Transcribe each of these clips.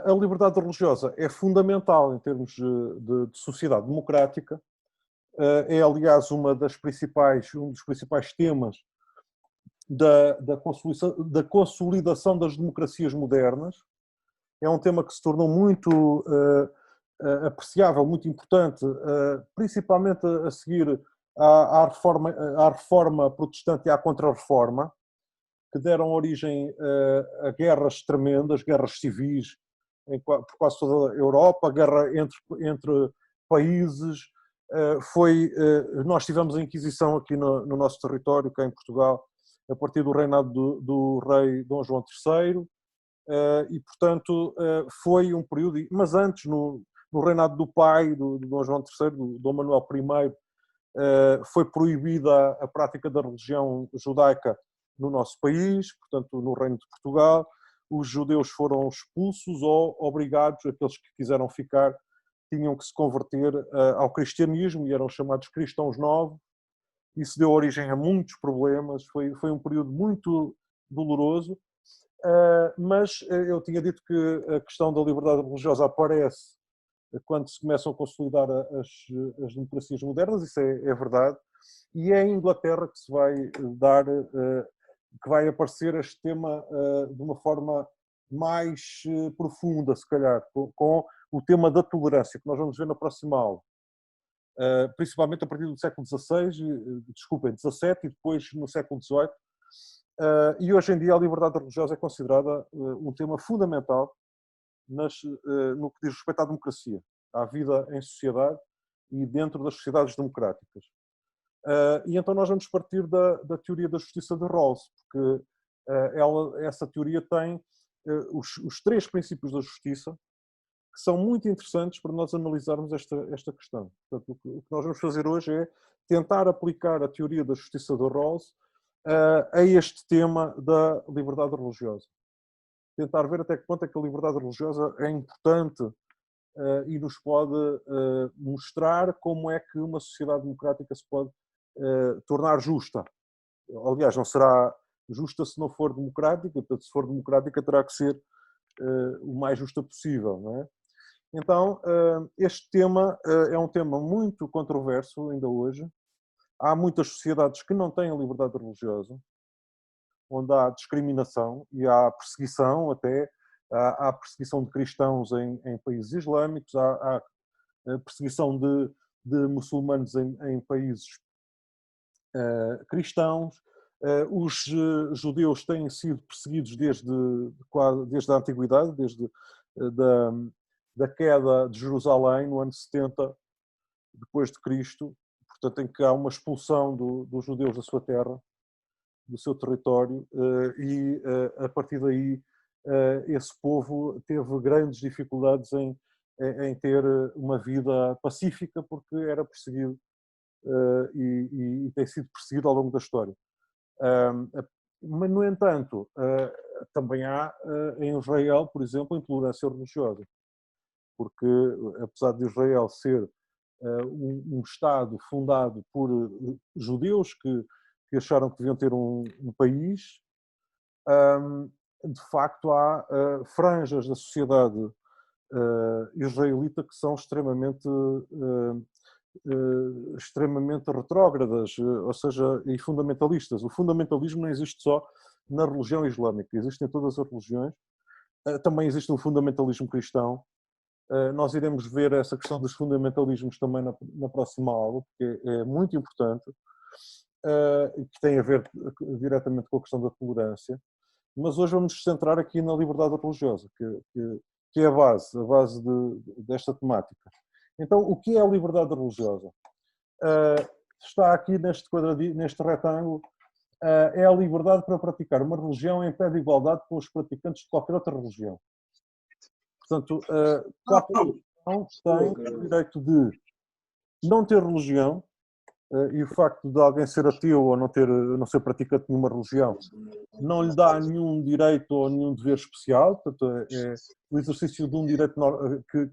A liberdade religiosa é fundamental em termos de sociedade democrática. É, aliás, um dos principais temas da consolidação das democracias modernas. É um tema que se tornou muito apreciável, muito importante, principalmente a seguir à reforma protestante e à contra-reforma, que deram origem a guerras tremendas, guerras civis por quase toda a Europa, guerra entre países. Nós tivemos a Inquisição aqui no nosso território, cá em Portugal, a partir do reinado do rei Dom João III, e, portanto, foi um período... Mas antes, no reinado do pai, do Dom João III, do Dom Manuel I, foi proibida a prática da religião judaica no nosso país, portanto, no Reino de Portugal. Os judeus foram expulsos ou obrigados, aqueles que quiseram ficar, tinham que se converter ao cristianismo e eram chamados cristãos novos. Isso deu origem a muitos problemas, foi um período muito doloroso, mas eu tinha dito que a questão da liberdade religiosa aparece quando se começam a consolidar as democracias modernas, isso é verdade, e é em Inglaterra que se vai dar, que vai aparecer este tema de uma forma mais profunda, se calhar, com o tema da tolerância, que nós vamos ver na próxima aula. Principalmente a partir do século XVI, XVII e depois no século XVIII. E hoje em dia a liberdade religiosa é considerada um tema fundamental no que diz respeito à democracia, à vida em sociedade e dentro das sociedades democráticas. E então nós vamos partir da teoria da justiça de Rawls, porque essa teoria tem os três princípios da justiça, que são muito interessantes para nós analisarmos esta questão. Portanto, o que nós vamos fazer hoje é tentar aplicar a teoria da justiça de Rawls a este tema da liberdade religiosa. Tentar ver até que ponto é que a liberdade religiosa é importante e nos pode mostrar como é que uma sociedade democrática se pode tornar justa. Aliás, não será justa se não for democrática, portanto, se for democrática terá que ser o mais justa possível, não é? Então, este tema é um tema muito controverso ainda hoje. Há muitas sociedades que não têm a liberdade religiosa, onde há discriminação e há perseguição até, há perseguição de cristãos em países islâmicos, há perseguição de muçulmanos em países cristãos. Os judeus têm sido perseguidos desde a antiguidade, desde da queda de Jerusalém no ano 70 depois de Cristo, portanto em que há uma expulsão dos judeus da sua terra, do seu território, e a partir daí esse povo teve grandes dificuldades em ter uma vida pacífica, porque era perseguido e tem sido perseguido ao longo da história. Mas, no entanto, também há em Israel, por exemplo, intolerância religiosa, porque apesar de Israel ser um Estado fundado por judeus que acharam que deviam ter um país, de facto há franjas da sociedade israelita que são extremamente retrógradas, ou seja, e fundamentalistas. O fundamentalismo não existe só na religião islâmica, existe em todas as religiões. Também existe o fundamentalismo cristão. Nós iremos ver essa questão dos fundamentalismos também na próxima aula, porque é muito importante, que tem a ver diretamente com a questão da tolerância. Mas hoje vamos nos centrar aqui na liberdade religiosa, que é a base desta temática. Então, o que é a liberdade religiosa? Está aqui neste retângulo, é a liberdade para praticar uma religião em pé de igualdade com os praticantes de qualquer outra religião. Portanto, qualquer religião tem o direito de não ter religião, e o facto de alguém ser ateu ou não ser praticante de nenhuma religião não lhe dá nenhum direito ou nenhum dever especial, portanto é o exercício de um direito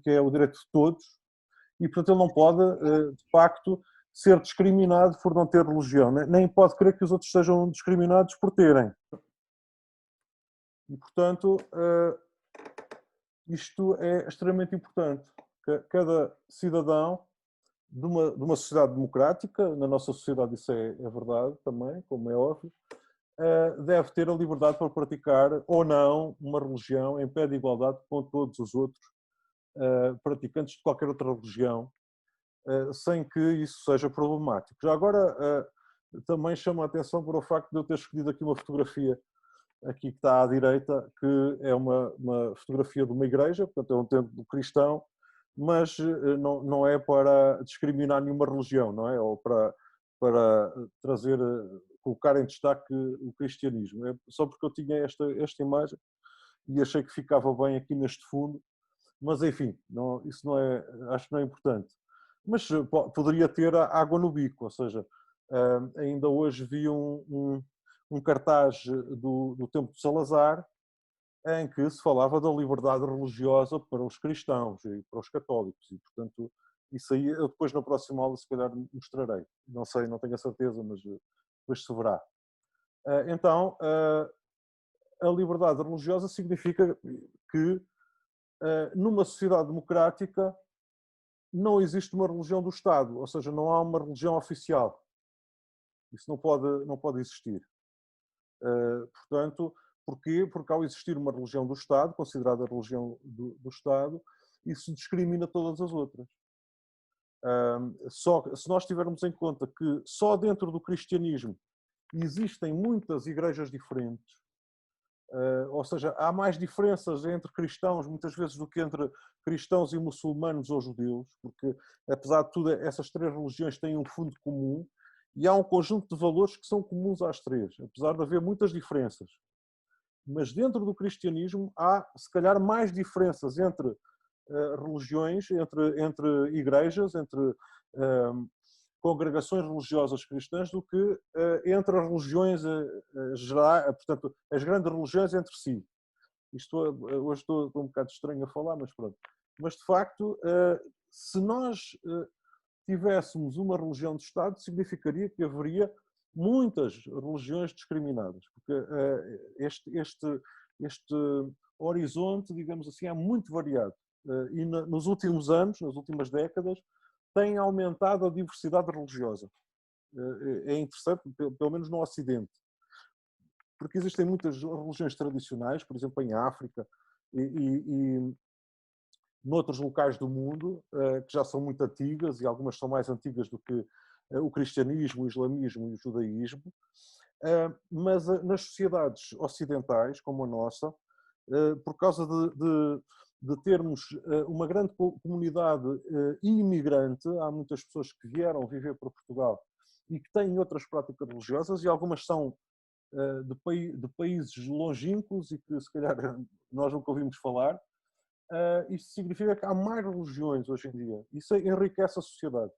que é o direito de todos, e portanto ele não pode, de facto, ser discriminado por não ter religião, nem pode querer que os outros sejam discriminados por terem. E portanto, isto é extremamente importante. Cada cidadão de uma sociedade democrática, na nossa sociedade isso é verdade também, como é óbvio, deve ter a liberdade para praticar ou não uma religião em pé de igualdade com todos os outros praticantes de qualquer outra religião, sem que isso seja problemático. Já agora, também chamo a atenção para o facto de eu ter escolhido aqui uma fotografia, aqui que está à direita, que é uma fotografia de uma igreja, portanto é um templo cristão, mas não é para discriminar nenhuma religião, não é? Ou para trazer, colocar em destaque o cristianismo. É só porque eu tinha esta imagem e achei que ficava bem aqui neste fundo, mas enfim, isso não é, acho que não é importante. Mas poderia ter a água no bico, ou seja, ainda hoje vi um cartaz do Templo de Salazar em que se falava da liberdade religiosa para os cristãos e para os católicos e, portanto, isso aí eu depois na próxima aula se calhar mostrarei. Não sei, não tenho a certeza, mas depois se verá. Então, a liberdade religiosa significa que numa sociedade democrática não existe uma religião do Estado, ou seja, não há uma religião oficial. Isso não pode existir. Portanto, porquê? Porque ao existir uma religião do Estado, considerada a religião do Estado, isso discrimina todas as outras. Só se nós tivermos em conta que só dentro do cristianismo existem muitas igrejas diferentes, ou seja, há mais diferenças entre cristãos, muitas vezes, do que entre cristãos e muçulmanos ou judeus, porque, apesar de tudo, essas três religiões têm um fundo comum e há um conjunto de valores que são comuns às três, apesar de haver muitas diferenças. Mas dentro do cristianismo há, se calhar, mais diferenças entre religiões, entre igrejas, entre congregações religiosas cristãs do que entre as religiões gerais, portanto, as grandes religiões entre si. Hoje estou um bocado estranho a falar, mas pronto. Mas, de facto, se nós tivéssemos uma religião de Estado, significaria que haveria muitas religiões discriminadas, porque este horizonte, digamos assim, é muito variado. E nos últimos anos, nas últimas décadas, tem aumentado a diversidade religiosa. É interessante, pelo menos no Ocidente, porque existem muitas religiões tradicionais, por exemplo, em África e noutros locais do mundo, que já são muito antigas, e algumas são mais antigas do que o cristianismo, o islamismo e o judaísmo, mas nas sociedades ocidentais, como a nossa, por causa de termos uma grande comunidade imigrante, há muitas pessoas que vieram viver para Portugal e que têm outras práticas religiosas, e algumas são de países longínquos e que se calhar nós nunca ouvimos falar. Isto significa que há mais religiões hoje em dia. Isso enriquece a sociedade,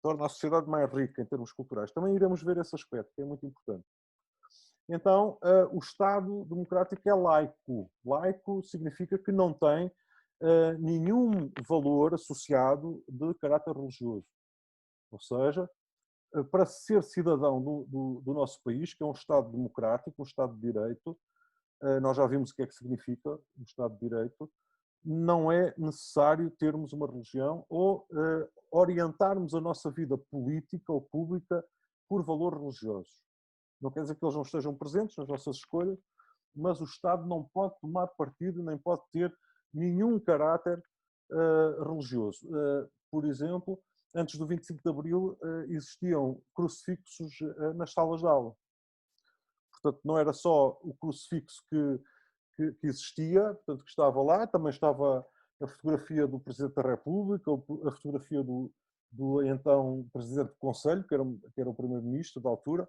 torna a sociedade mais rica em termos culturais. Também iremos ver esse aspecto, que é muito importante. Então, o Estado democrático é laico. Laico significa que não tem nenhum valor associado de caráter religioso. Ou seja, para ser cidadão do nosso país, que é um Estado democrático, um Estado de Direito, nós já vimos o que é que significa um Estado de Direito, não é necessário termos uma religião ou orientarmos a nossa vida política ou pública por valores religiosos. Não quer dizer que eles não estejam presentes nas nossas escolhas, mas o Estado não pode tomar partido, nem pode ter nenhum caráter religioso. Por exemplo, antes do 25 de Abril existiam crucifixos nas salas de aula. Portanto, não era só o crucifixo que existia, portanto, que estava lá, também estava a fotografia do Presidente da República, a fotografia do então Presidente do Conselho, que era o Primeiro-Ministro da altura,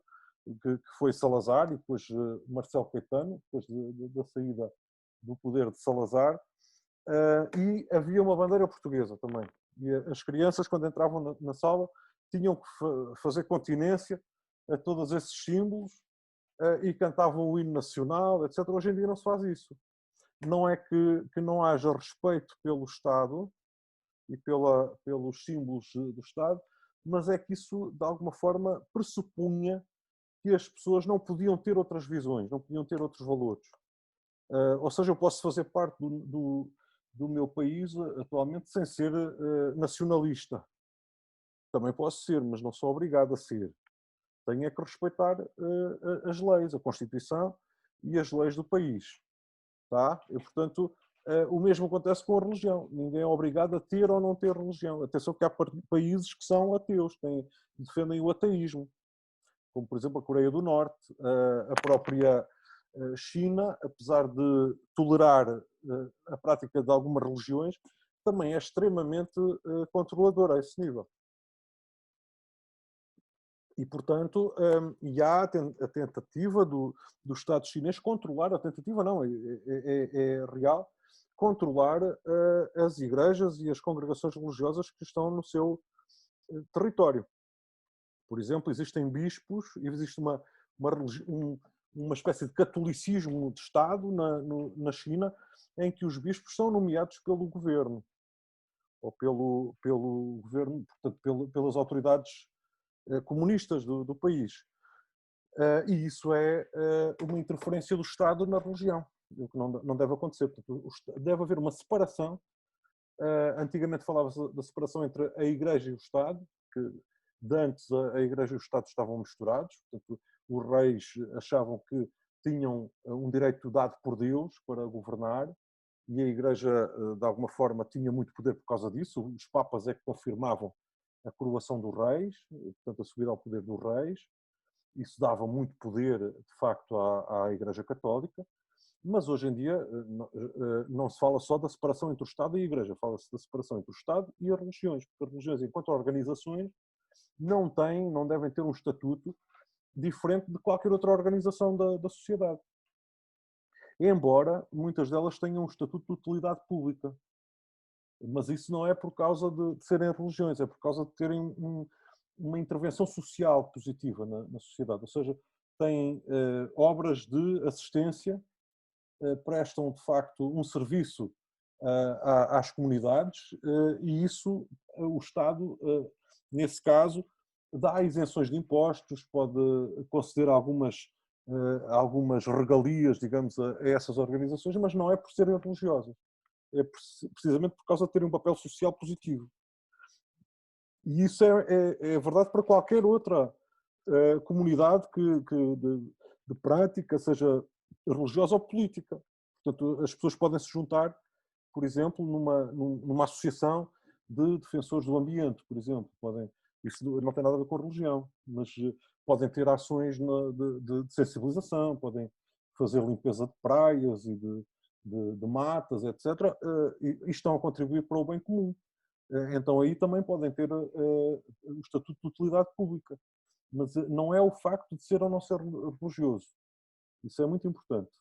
que foi Salazar, e depois Marcelo Caetano, depois da saída do poder de Salazar, e havia uma bandeira portuguesa também. E as crianças, quando entravam na sala, tinham que fazer continência a todos esses símbolos e cantavam o hino nacional, etc. Hoje em dia não se faz isso. Não é que não haja respeito pelo Estado e pelos símbolos do Estado, mas é que isso, de alguma forma, pressupunha que as pessoas não podiam ter outras visões, não podiam ter outros valores. Ou seja, eu posso fazer parte do meu país atualmente sem ser nacionalista. Também posso ser, mas não sou obrigado a ser. Tenho é que respeitar as leis, a Constituição e as leis do país. Tá? E, portanto, o mesmo acontece com a religião. Ninguém é obrigado a ter ou não ter religião. Atenção que há países que são ateus, defendem o ateísmo, como por exemplo a Coreia do Norte, a própria China, apesar de tolerar a prática de algumas religiões, também é extremamente controladora a esse nível. E, portanto, e há a tentativa do Estado chinês controlar, a tentativa não, é real, controlar as igrejas e as congregações religiosas que estão no seu território. Por exemplo, existem bispos, e existe uma espécie de catolicismo de Estado na China, em que os bispos são nomeados pelo governo, ou pelo governo, portanto, pelas autoridades comunistas do país. E isso é uma interferência do Estado na religião, o que não deve acontecer. Portanto, deve haver uma separação. Antigamente falava-se da separação entre a Igreja e o Estado, que de antes a Igreja e o Estado estavam misturados. Portanto, os reis achavam que tinham um direito dado por Deus para governar, e a Igreja, de alguma forma, tinha muito poder por causa disso. Os papas é que confirmavam a coroação dos reis, portanto, a subida ao poder dos reis. Isso dava muito poder, de facto, à Igreja Católica. Mas hoje em dia não se fala só da separação entre o Estado e a Igreja, fala-se da separação entre o Estado e as religiões, porque as religiões, enquanto organizações, não devem ter um estatuto diferente de qualquer outra organização da sociedade. Embora muitas delas tenham um estatuto de utilidade pública. Mas isso não é por causa de serem religiões, é por causa de terem uma intervenção social positiva na sociedade. Ou seja, têm obras de assistência, prestam de facto um serviço às comunidades, e isso o Estado, nesse caso, dá isenções de impostos, pode conceder algumas regalias, digamos, a essas organizações, mas não é por serem religiosas. É precisamente por causa de terem um papel social positivo. E isso é verdade para qualquer outra comunidade de prática, seja religiosa ou política. Portanto, as pessoas podem se juntar, por exemplo, numa associação de defensores do ambiente, por exemplo. Isso não tem nada a ver com a religião, mas podem ter ações de sensibilização, podem fazer limpeza de praias e de matas, etc., e estão a contribuir para o bem comum. Então aí também podem ter o estatuto de utilidade pública. Mas não é o facto de ser ou não ser religioso. Isso é muito importante.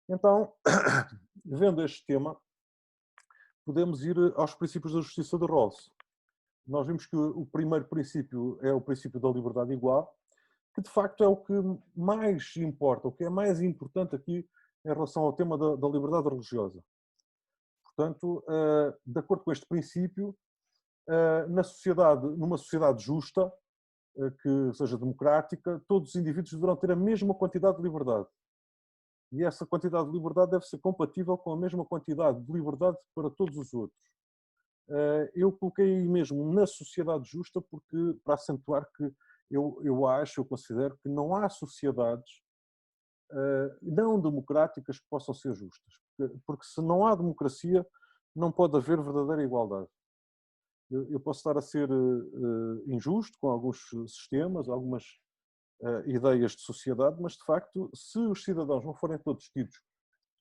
Então, vendo este tema, podemos ir aos princípios da justiça de Rawls. Nós vimos que o primeiro princípio é o princípio da liberdade igual, que de facto é o que mais importa, o que é mais importante aqui em relação ao tema da liberdade religiosa. Portanto, de acordo com este princípio, numa sociedade justa, que seja democrática, todos os indivíduos deverão ter a mesma quantidade de liberdade. E essa quantidade de liberdade deve ser compatível com a mesma quantidade de liberdade para todos os outros. Eu coloquei aí mesmo na sociedade justa para acentuar que eu considero que não há sociedades não democráticas que possam ser justas. Porque se não há democracia, não pode haver verdadeira igualdade. Eu posso estar a ser injusto com alguns sistemas, algumas ideias de sociedade, mas de facto, se os cidadãos não forem todos tidos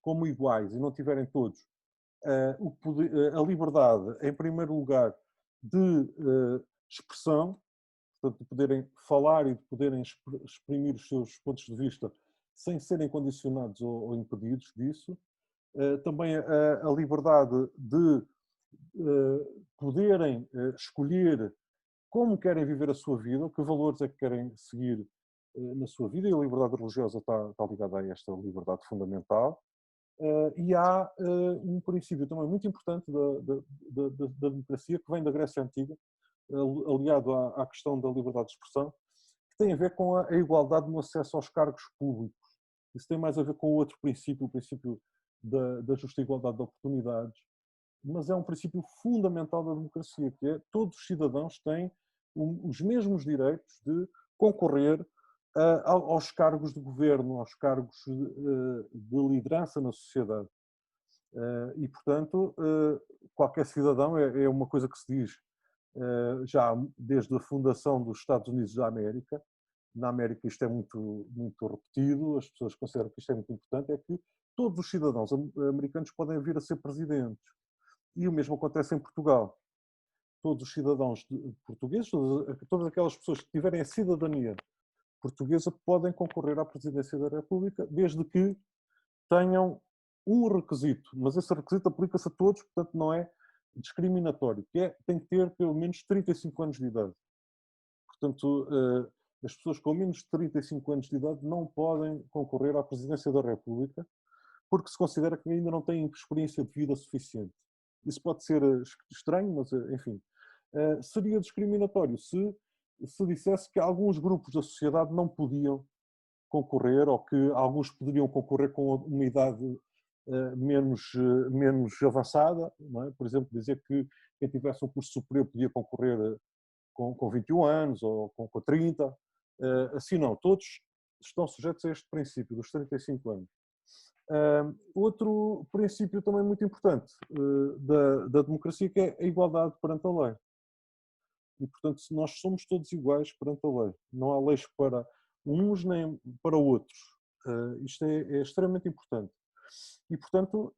como iguais e não tiverem todos a liberdade, em primeiro lugar, de expressão, portanto, de poderem falar e de poderem exprimir os seus pontos de vista sem serem condicionados ou impedidos disso, também a liberdade de poderem escolher como querem viver a sua vida, que valores é que querem seguir na sua vida, e a liberdade religiosa está ligada a esta liberdade fundamental. E há um princípio também muito importante da democracia, que vem da Grécia Antiga, aliado à questão da liberdade de expressão, que tem a ver com a igualdade no acesso aos cargos públicos. Isso tem mais a ver com outro princípio, o princípio da justa igualdade de oportunidades, mas é um princípio fundamental da democracia, que é todos os cidadãos têm os mesmos direitos de concorrer aos cargos de governo, aos cargos de liderança na sociedade. E, portanto, qualquer cidadão, é uma coisa que se diz já desde a fundação dos Estados Unidos da América. Na América isto é muito, muito repetido, as pessoas consideram que isto é muito importante, é que todos os cidadãos americanos podem vir a ser presidentes. E o mesmo acontece em Portugal. Todos os cidadãos portugueses, todas aquelas pessoas que tiverem a cidadania portuguesa podem concorrer à presidência da República, desde que tenham um requisito, mas esse requisito aplica-se a todos, portanto não é discriminatório, que é, tem que ter pelo menos 35 anos de idade. Portanto, as pessoas com menos de 35 anos de idade não podem concorrer à presidência da República, porque se considera que ainda não têm experiência de vida suficiente. Isso pode ser estranho, mas enfim. Seria discriminatório se dissesse que alguns grupos da sociedade não podiam concorrer, ou que alguns poderiam concorrer com uma idade menos avançada, não é? Por exemplo, dizer que quem tivesse um curso superior podia concorrer com 21 anos ou com 30. Assim não, todos estão sujeitos a este princípio dos 35 anos. Outro princípio também muito importante da democracia, que é a igualdade perante a lei. E, portanto, nós somos todos iguais perante a lei. Não há leis para uns nem para outros. Isto é extremamente importante. E, portanto,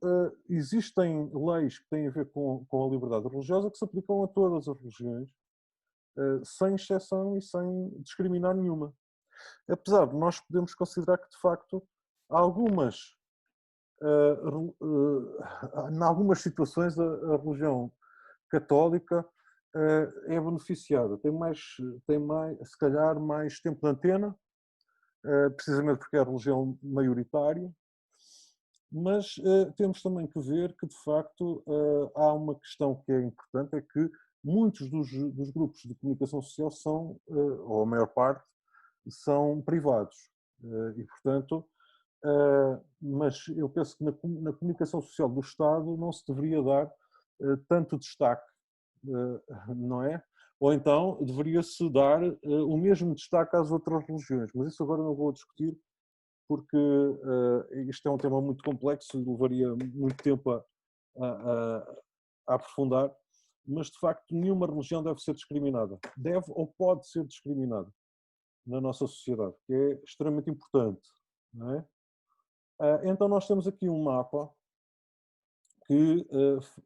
existem leis que têm a ver com a liberdade religiosa que se aplicam a todas as religiões, sem exceção e sem discriminar nenhuma. Apesar de nós podemos considerar que, de facto, algumas, em algumas situações, a religião católica é beneficiada. Tem mais, se calhar, mais tempo de antena, precisamente porque é a religião maioritária, mas temos também que ver que, de facto, há uma questão que é importante, é que muitos dos grupos de comunicação social são, ou a maior parte, são privados. E, portanto, mas eu penso que na comunicação social do Estado não se deveria dar tanto destaque, não é? Ou então deveria-se dar o mesmo destaque às outras religiões, mas isso agora não vou discutir, porque isto é um tema muito complexo e levaria muito tempo a aprofundar, mas de facto nenhuma religião deve ser discriminada. Deve ou pode ser discriminada na nossa sociedade, que é extremamente importante, não é? Então nós temos aqui um mapa que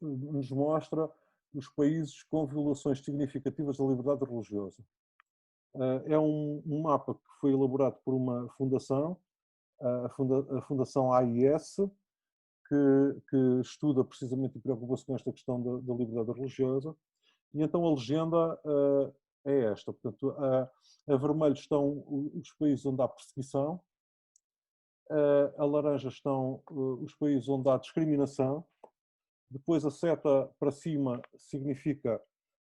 nos mostra os países com violações significativas da liberdade religiosa. É um mapa que foi elaborado por uma fundação, a Fundação AIS, que estuda precisamente e preocupa-se com esta questão da liberdade religiosa. E então a legenda é esta. Portanto, a vermelho estão os países onde há perseguição, a laranja estão os países onde há discriminação, depois a seta para cima significa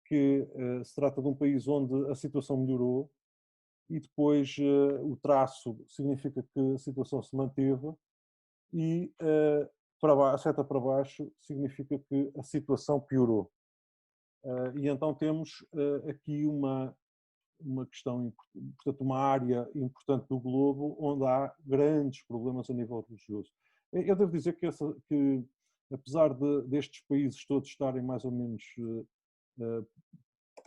que se trata de um país onde a situação melhorou, e depois o traço significa que a situação se manteve, e a seta para baixo significa que a situação piorou. E então temos aqui uma questão, portanto, uma área importante do globo onde há grandes problemas a nível religioso. Eu devo dizer que apesar destes países todos estarem mais ou menos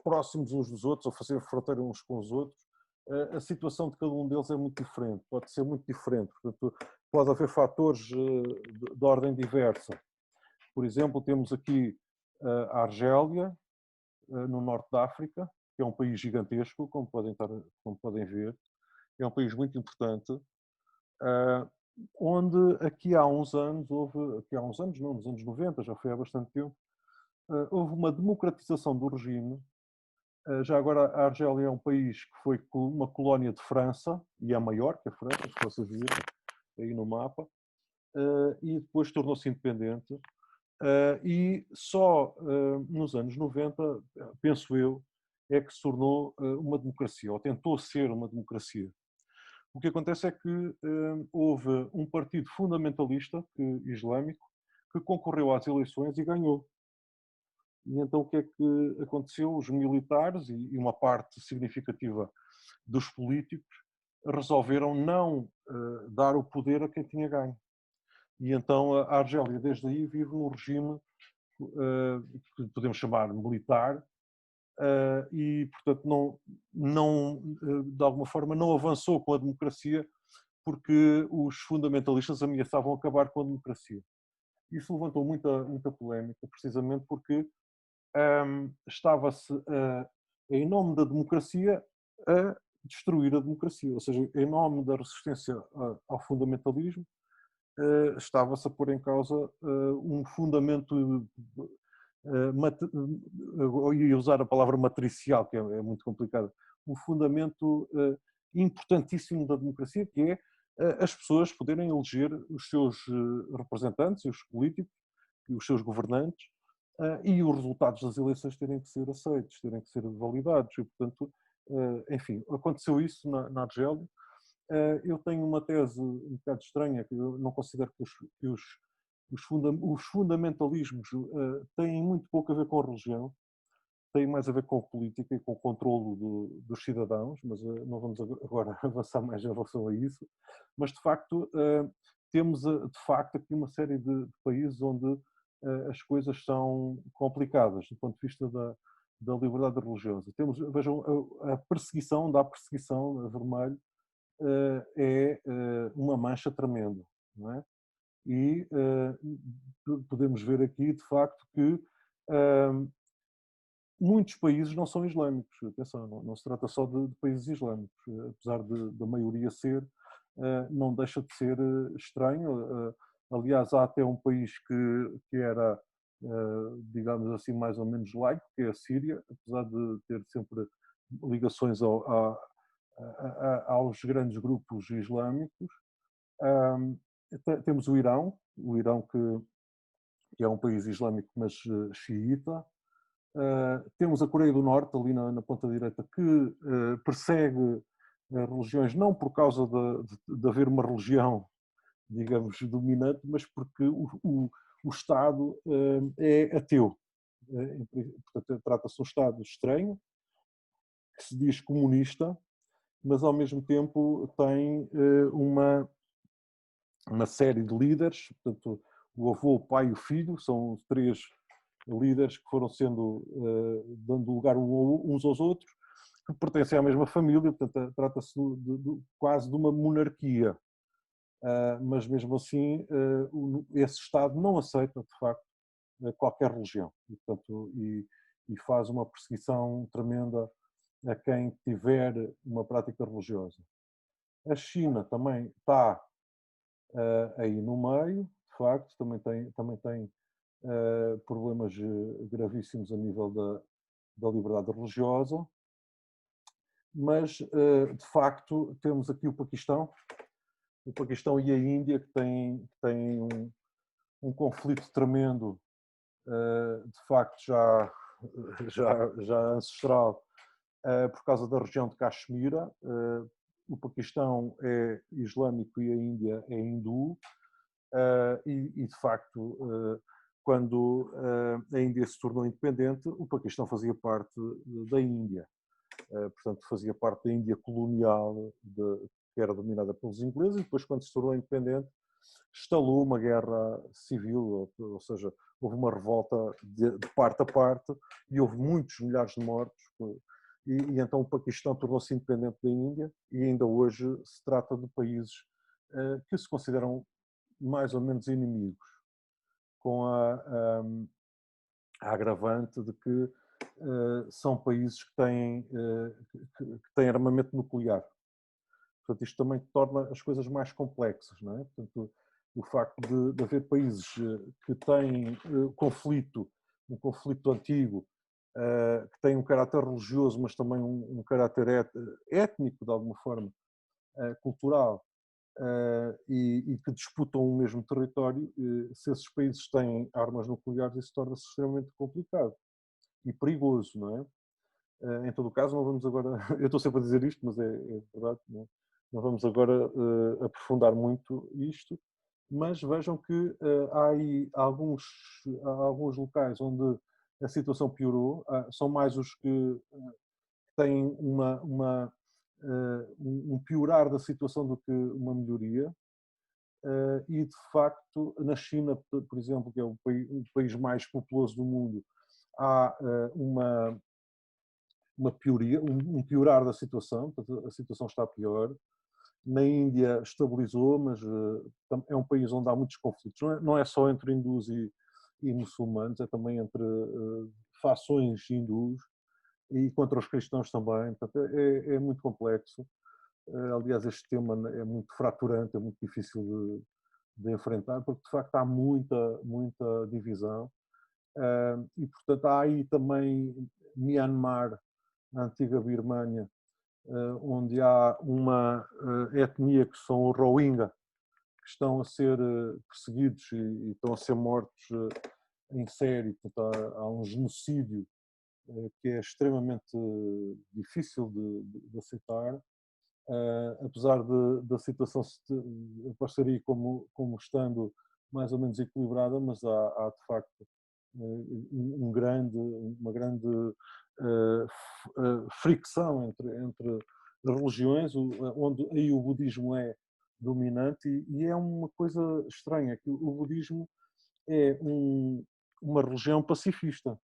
próximos uns dos outros, ou fazer fronteira uns com os outros, a situação de cada um deles é muito diferente, pode ser muito diferente. Portanto, pode haver fatores de ordem diversa. Por exemplo, temos aqui a Argélia, no norte da África, que é um país gigantesco, como podem ver. É um país muito importante, onde aqui há uns anos, nos anos 90, já foi há bastante tempo, houve uma democratização do regime. Já agora a Argélia é um país que foi uma colónia de França, e é maior que a França, se vocês virem aí no mapa, e depois tornou-se independente. E só nos anos 90, penso eu, é que se tornou uma democracia, ou tentou ser uma democracia. O que acontece é que houve um partido fundamentalista, islâmico, que concorreu às eleições e ganhou. E então o que é que aconteceu? Os militares e uma parte significativa dos políticos resolveram não dar o poder a quem tinha ganho. E então a Argélia desde aí vive num regime que podemos chamar militar, e portanto de alguma forma não avançou com a democracia porque os fundamentalistas ameaçavam acabar com a democracia. Isso levantou muita polémica, precisamente porque estava-se, em nome da democracia, a destruir a democracia. Ou seja, em nome da resistência ao fundamentalismo, estava-se a pôr em causa um fundamento, eu ia usar a palavra matricial, que é muito complicada, um fundamento importantíssimo da democracia, que é as pessoas poderem eleger os seus representantes, os políticos, e os seus governantes, e os resultados das eleições terem que ser aceitos, terem que ser validados. E, portanto, enfim, aconteceu isso na Argélia. Eu tenho uma tese um bocado estranha, que eu não considero que os fundamentalismos têm muito pouco a ver com a religião, têm mais a ver com a política e com o controlo dos cidadãos, mas não vamos agora avançar mais em relação a isso. Mas, de facto, temos de facto aqui uma série de países onde as coisas são complicadas do ponto de vista da liberdade religiosa. Vejam, a perseguição, da perseguição a vermelho, é uma mancha tremenda, não é? E podemos ver aqui, de facto, que muitos países não são islâmicos. Atenção, não se trata só de países islâmicos, apesar da maioria ser, não deixa de ser estranho. Aliás, há até um país que era, digamos assim, mais ou menos laico, que é a Síria, apesar de ter sempre ligações aos grandes grupos islâmicos. Temos o Irão que é um país islâmico, mas xiita. Temos a Coreia do Norte, ali na ponta direita, que persegue religiões não por causa de haver uma religião, digamos, dominante, mas porque o Estado é ateu. Portanto, trata-se de um Estado estranho, que se diz comunista, mas ao mesmo tempo tem uma série de líderes, portanto, o avô, o pai e o filho, são três líderes que foram dando lugar uns aos outros, que pertencem à mesma família, portanto, trata-se quase de uma monarquia. Mas mesmo assim, esse Estado não aceita, de facto, qualquer religião. E faz uma perseguição tremenda a quem tiver uma prática religiosa. A China também está aí no meio, de facto, também tem problemas gravíssimos a nível da liberdade religiosa, mas de facto temos aqui o Paquistão e a Índia, que têm um conflito tremendo, de facto já ancestral, por causa da região de Caxemira. O Paquistão é islâmico e a Índia é hindu, e de facto, quando a Índia se tornou independente, o Paquistão fazia parte da Índia. Portanto, fazia parte da Índia colonial, que era dominada pelos ingleses, e depois, quando se tornou independente, estalou uma guerra civil, ou seja, houve uma revolta de parte a parte e houve muitos milhares de mortos. E então o Paquistão tornou-se independente da Índia e ainda hoje se trata de países que se consideram mais ou menos inimigos, com a agravante de que são países que têm armamento nuclear. Portanto, isto também torna as coisas mais complexas, não é? Portanto, o facto de haver países que têm um conflito antigo, que têm um caráter religioso, mas também um caráter étnico, de alguma forma, cultural, e que disputam o mesmo território, se esses países têm armas nucleares, isso torna-se extremamente complicado e perigoso, não é? Em todo o caso, não vamos agora. Eu estou sempre a dizer isto, mas é verdade, não vamos agora aprofundar muito isto, mas vejam que há aí alguns locais onde a situação piorou. São mais os que têm um piorar da situação do que uma melhoria. E, de facto, na China, por exemplo, que é o país mais populoso do mundo, há uma pioria, um piorar da situação, portanto, a situação está pior. Na Índia estabilizou, mas é um país onde há muitos conflitos. Não é só entre hindus e muçulmanos, é também entre fações hindus e contra os cristãos também. Portanto, é muito complexo. Aliás, este tema é muito fraturante, é muito difícil de enfrentar, porque de facto há muita divisão. E, portanto, há aí também Myanmar, a antiga Birmânia, onde há uma etnia que são os Rohingya, que estão a ser perseguidos e estão a ser mortos em série. Portanto, há um genocídio que é extremamente difícil de aceitar. Apesar da situação aparecer aí como estando mais ou menos equilibrada, mas há de facto uma grande fricção entre religiões, onde aí o budismo é dominante, e é uma coisa estranha, que o budismo é uma religião pacifista,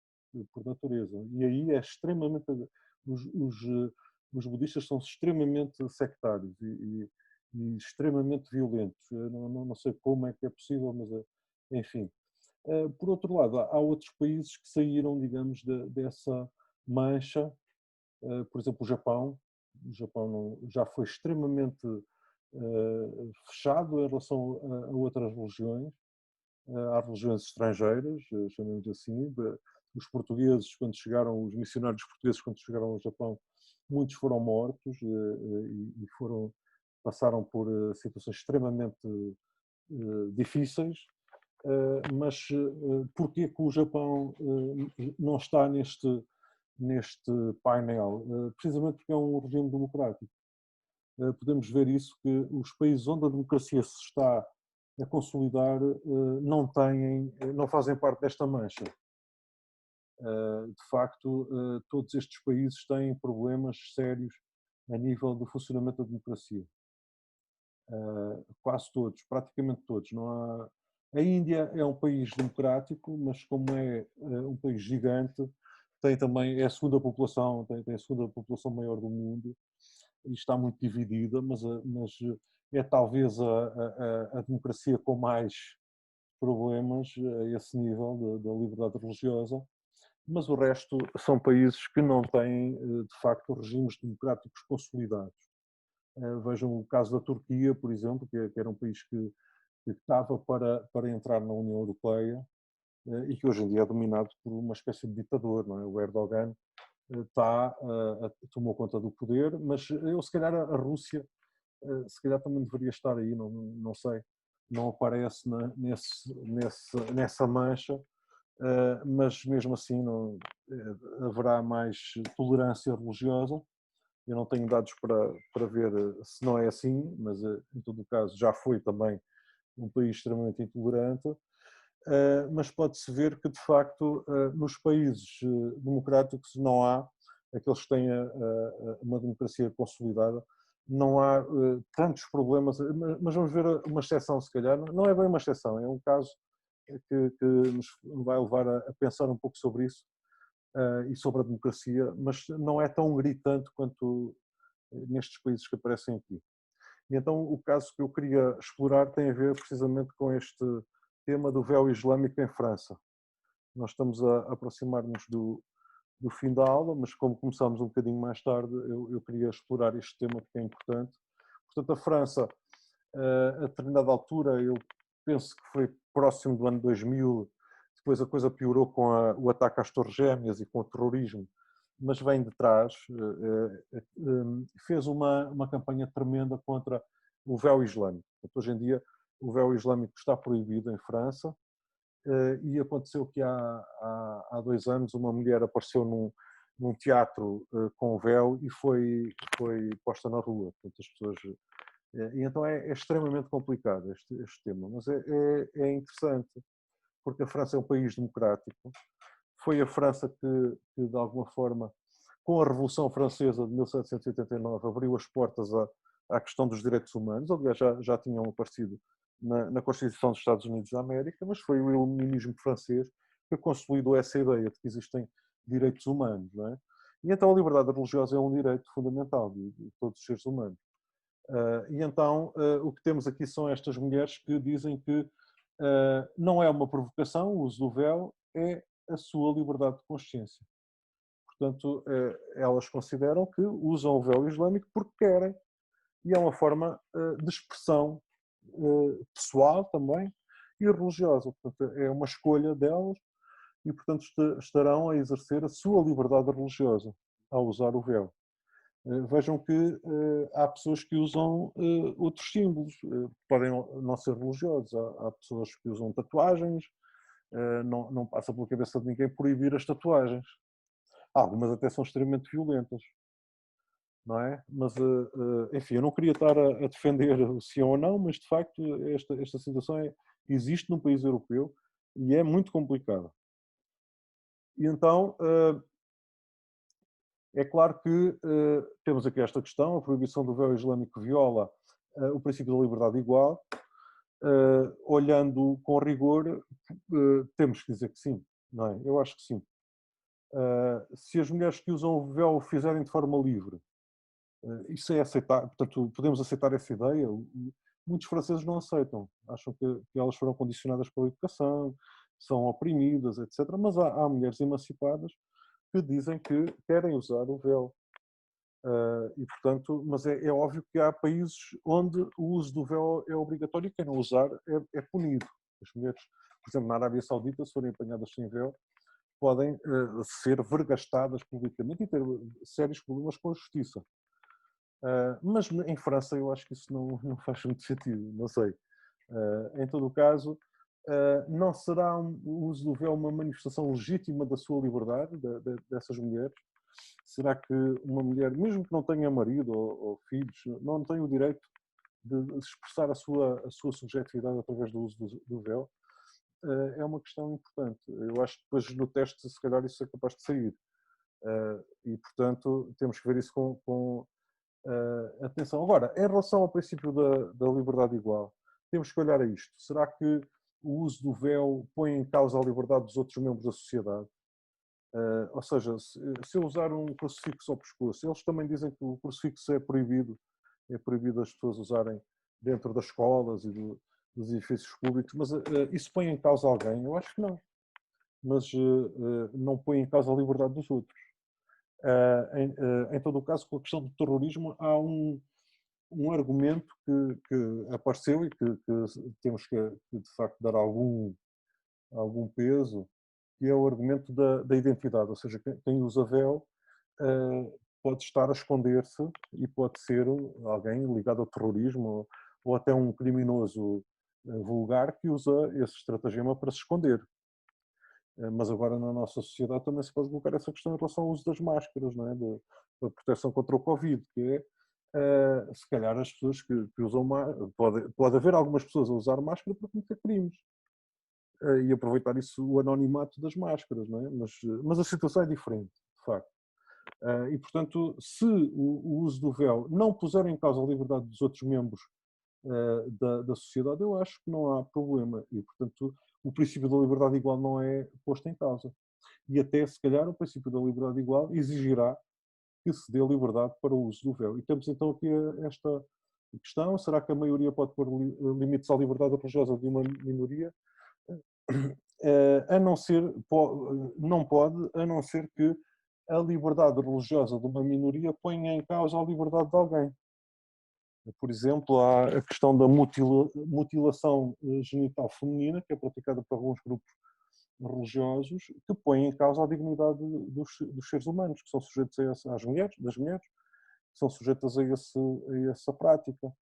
por natureza, e aí é extremamente... Os budistas são extremamente sectários e extremamente violentos. Eu não sei como é que é possível, mas enfim. Por outro lado, há outros países que saíram, digamos, dessa mancha. Por exemplo, o Japão. O Japão já foi extremamente fechado em relação a outras religiões. Há religiões estrangeiras, chamemos assim. Os portugueses, quando chegaram, os missionários portugueses, quando chegaram ao Japão, muitos foram mortos e passaram por situações extremamente difíceis. Mas porquê que o Japão não está neste painel? Precisamente porque é um regime democrático. Podemos ver isso, que os países onde a democracia se está a consolidar não fazem parte desta mancha. De facto, todos estes países têm problemas sérios a nível do funcionamento da democracia. Quase todos, praticamente todos. Não há... A Índia é um país democrático, mas como é um país gigante, é a segunda população, tem a segunda população maior do mundo, e está muito dividida, mas é talvez a democracia com mais problemas a esse nível da liberdade religiosa. Mas o resto são países que não têm, de facto, regimes democráticos consolidados. Vejam o caso da Turquia, por exemplo, que era um país que estava para entrar na União Europeia e que hoje em dia é dominado por uma espécie de ditador, não é? O Erdogan tomou conta do poder, mas se calhar a Rússia se calhar também deveria estar aí, não sei, não aparece nessa mancha. Mas mesmo assim haverá mais tolerância religiosa. Eu não tenho dados para ver se não é assim, mas em todo o caso já foi também um país extremamente intolerante. Mas pode-se ver que, de facto, nos países democráticos não há, aqueles que têm uma democracia consolidada, não há tantos problemas, mas vamos ver uma exceção, se calhar. Não é bem uma exceção, é um caso que nos vai levar a pensar um pouco sobre isso e sobre a democracia, mas não é tão gritante quanto nestes países que aparecem aqui. E então o caso que eu queria explorar tem a ver precisamente com este tema do véu islâmico em França. Nós estamos a aproximar-nos do fim da aula, mas como começámos um bocadinho mais tarde, eu queria explorar este tema que é importante. Portanto, a França, a determinada altura, eu penso que foi próximo do ano 2000, depois a coisa piorou com o ataque às Torres Gêmeas e com o terrorismo, mas vem de trás, fez uma campanha tremenda contra o véu islâmico. Portanto, hoje em dia o véu islâmico está proibido em França e aconteceu que há 2 anos uma mulher apareceu num teatro com véu e foi posta na rua. Portanto, as pessoas... E então é extremamente complicado este tema, mas é interessante, porque a França é um país democrático, foi a França que, de alguma forma, com a Revolução Francesa de 1789, abriu as portas à questão dos direitos humanos. Aliás, já tinham aparecido na Constituição dos Estados Unidos da América, mas foi o iluminismo francês que consolidou essa ideia de que existem direitos humanos. Não é? E então a liberdade religiosa é um direito fundamental de todos os seres humanos. E então o que temos aqui são estas mulheres que dizem que não é uma provocação, o uso do véu é a sua liberdade de consciência. Portanto, elas consideram que usam o véu islâmico porque querem, e é uma forma de expressão pessoal também e religiosa. Portanto, é uma escolha delas e, portanto, estarão a exercer a sua liberdade religiosa ao usar o véu. Vejam que há pessoas que usam outros símbolos, podem não ser religiosos, há pessoas que usam tatuagens, não passa pela cabeça de ninguém proibir as tatuagens. Algumas até são extremamente violentas, não é? Mas, enfim, eu não queria estar a defender o sim ou não, mas de facto esta situação existe num país europeu e é muito complicada. E então, é claro que temos aqui esta questão, a proibição do véu islâmico viola o princípio da liberdade igual. Olhando com rigor, temos que dizer que sim, não é? Eu acho que sim. Se as mulheres que usam o véu o fizerem de forma livre, isso é aceitar, portanto, podemos aceitar essa ideia. Muitos franceses não aceitam, acham que elas foram condicionadas pela educação, são oprimidas, etc. Mas há mulheres emancipadas que dizem que querem usar o véu. E, portanto, mas é óbvio que há países onde o uso do véu é obrigatório e quem não usar é punido. As mulheres, por exemplo, na Arábia Saudita, se forem apanhadas sem véu, podem ser vergastadas publicamente e ter sérios problemas com a justiça. Mas em França eu acho que isso não faz muito sentido, não sei. Em todo o caso, não será o uso do véu uma manifestação legítima da sua liberdade, dessas mulheres? Será que uma mulher, mesmo que não tenha marido ou filhos, não tem o direito de expressar a sua subjetividade através do uso do véu? É uma questão importante. Eu acho que depois no teste, se calhar, isso é capaz de sair. E, portanto, temos que ver isso com atenção. Agora, em relação ao princípio da liberdade igual, temos que olhar a isto. Será que o uso do véu põe em causa a liberdade dos outros membros da sociedade? Ou seja, se eu usar um crucifixo ao pescoço, eles também dizem que o crucifixo é proibido as pessoas usarem dentro das escolas e dos edifícios públicos, mas isso põe em causa alguém? Eu acho que não. Mas não põe em causa a liberdade dos outros. Em todo o caso, com a questão do terrorismo, há um argumento que apareceu e que temos que, de facto, dar algum peso, que é o argumento da identidade, ou seja, quem usa véu pode estar a esconder-se e pode ser alguém ligado ao terrorismo ou até um criminoso vulgar que usa esse estratagema para se esconder. Mas agora na nossa sociedade também se pode colocar essa questão em relação ao uso das máscaras, não é? Da proteção contra o Covid, que é, se calhar as pessoas que usam máscara, pode haver algumas pessoas a usar máscara para cometer crimes e aproveitar isso, o anonimato das máscaras, não é? Mas a situação é diferente, de facto. E, portanto, se o uso do véu não puser em causa a liberdade dos outros membros da sociedade, eu acho que não há problema. E, portanto, o princípio da liberdade igual não é posto em causa. E até, se calhar, o princípio da liberdade igual exigirá que se dê liberdade para o uso do véu. E temos então aqui esta questão: será que a maioria pode pôr limites à liberdade religiosa de uma minoria? A não ser, não pode, a não ser que a liberdade religiosa de uma minoria ponha em causa a liberdade de alguém. Por exemplo, há a questão da mutilação genital feminina, que é praticada por alguns grupos religiosos, que põe em causa a dignidade dos seres humanos, que são sujeitos das mulheres, que são sujeitas a essa prática.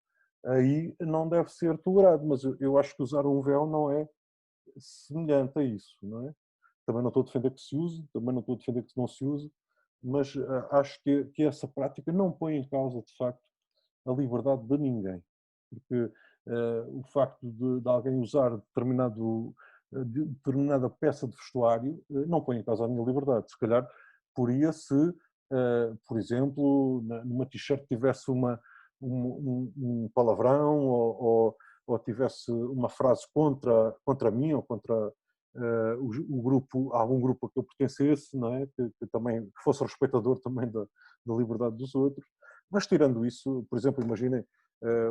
Aí não deve ser tolerado, mas eu acho que usar um véu não é semelhante a isso, não é? Também não estou a defender que se use, também não estou a defender que não se use, mas acho que essa prática não põe em causa, de facto, a liberdade de ninguém. Porque o facto de alguém usar determinado de determinada peça de vestuário, não põe em causa a minha liberdade. Se calhar poria se, por exemplo, numa t-shirt tivesse um palavrão ou tivesse uma frase contra mim ou contra o grupo, algum grupo a que eu pertencesse, não é? Que também que fosse respeitador também da liberdade dos outros. Mas tirando isso, por exemplo, imaginem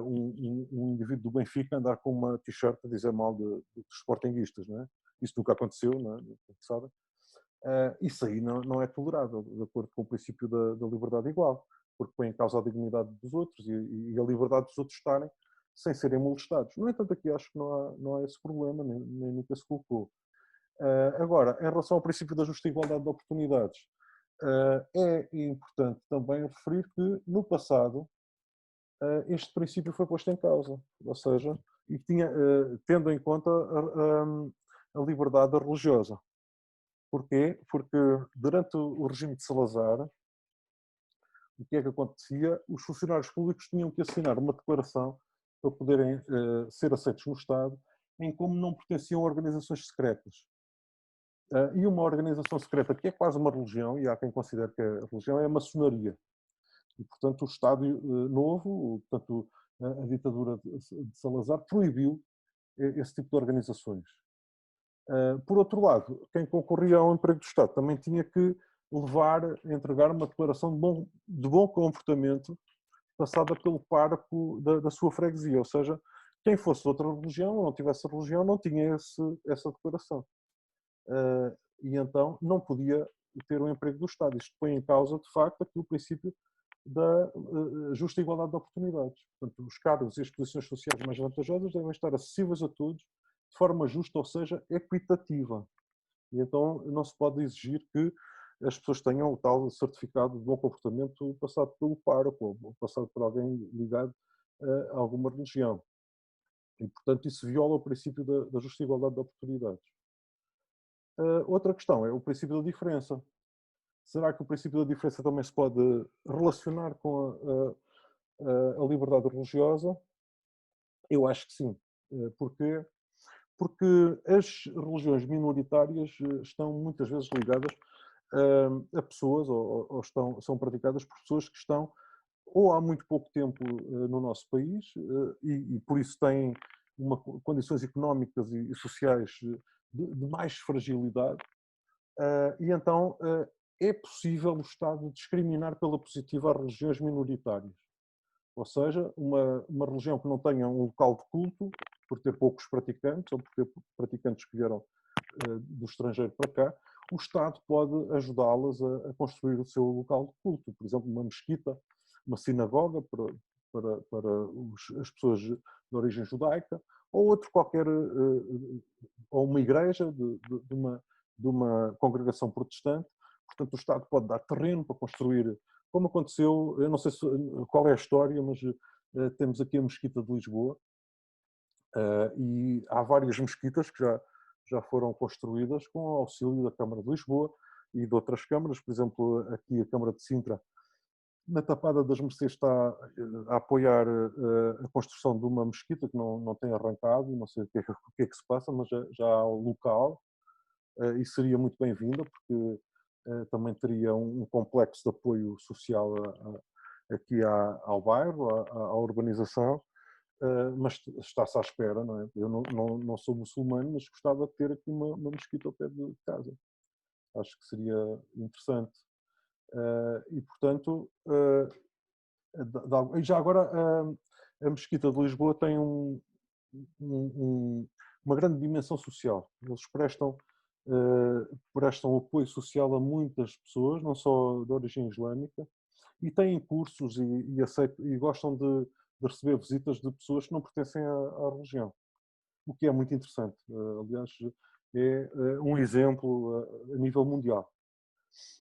um indivíduo do Benfica andar com uma t-shirt a dizer mal de sportinguistas, não é? Isso nunca aconteceu, não é? Sabe? Isso aí não é tolerável, de acordo com o princípio da liberdade igual, porque põe em causa a dignidade dos outros e a liberdade dos outros estarem sem serem molestados. No entanto, aqui acho que não há esse problema, nem nunca se colocou. Agora, em relação ao princípio da justa igualdade de oportunidades, é importante também referir que, no passado, este princípio foi posto em causa, ou seja, e tendo em conta a liberdade religiosa. Porquê? Porque durante o regime de Salazar, o que é que acontecia? Os funcionários públicos tinham que assinar uma declaração para poderem ser aceitos no Estado, em como não pertenciam a organizações secretas. E uma organização secreta que é quase uma religião, e há quem considere que a religião é a maçonaria. E, portanto, o Estado Novo, portanto, a ditadura de Salazar, proibiu esse tipo de organizações. Por outro lado, quem concorria ao emprego do Estado também tinha que entregar uma declaração de bom comportamento passada pelo pároco da sua freguesia, ou seja, quem fosse de outra religião ou não tivesse religião não tinha essa declaração. E então não podia ter um emprego do Estado. Isto põe em causa, de facto, aqui o princípio da justa igualdade de oportunidades. Portanto, os cargos e as posições sociais mais vantajosas devem estar acessíveis a todos, de forma justa, ou seja, equitativa. E então não se pode exigir que as pessoas tenham o tal certificado de bom comportamento passado pelo pároco ou passado por alguém ligado a alguma religião. E, portanto, isso viola o princípio da justa igualdade de oportunidades. Outra questão é o princípio da diferença. Será que o princípio da diferença também se pode relacionar com a liberdade religiosa? Eu acho que sim. Porquê? Porque as religiões minoritárias estão muitas vezes ligadas a pessoas, ou são praticadas por pessoas que estão ou há muito pouco tempo no nosso país e por isso têm condições económicas e sociais de mais fragilidade, e então é possível o Estado discriminar pela positiva as religiões minoritárias. Ou seja, uma religião que não tenha um local de culto, por ter poucos praticantes, ou por ter praticantes que vieram do estrangeiro para cá, o Estado pode ajudá-las a construir o seu local de culto. Por exemplo, uma mesquita, uma sinagoga para as pessoas de origem judaica, ou outro qualquer, ou uma igreja de uma congregação protestante. Portanto, o Estado pode dar terreno para construir, como aconteceu, eu não sei qual é a história, mas temos aqui a Mesquita de Lisboa, e há várias mesquitas que já foram construídas com o auxílio da Câmara de Lisboa e de outras câmaras, por exemplo, aqui a Câmara de Sintra, na Tapada das Mercês está a apoiar a construção de uma mesquita que não tem arrancado, não sei o que é que se passa, mas já há o local, e seria muito bem-vinda, porque também teria um complexo de apoio social aqui ao bairro, à urbanização, mas está-se à espera, não é? Eu não sou muçulmano, mas gostava de ter aqui uma mesquita ao pé de casa. Acho que seria interessante. E, portanto, e já agora a Mesquita de Lisboa tem uma grande dimensão social. Eles prestam apoio social a muitas pessoas, não só de origem islâmica, e têm cursos e gostam de receber visitas de pessoas que não pertencem à religião, o que é muito interessante. Aliás, é um exemplo a nível mundial.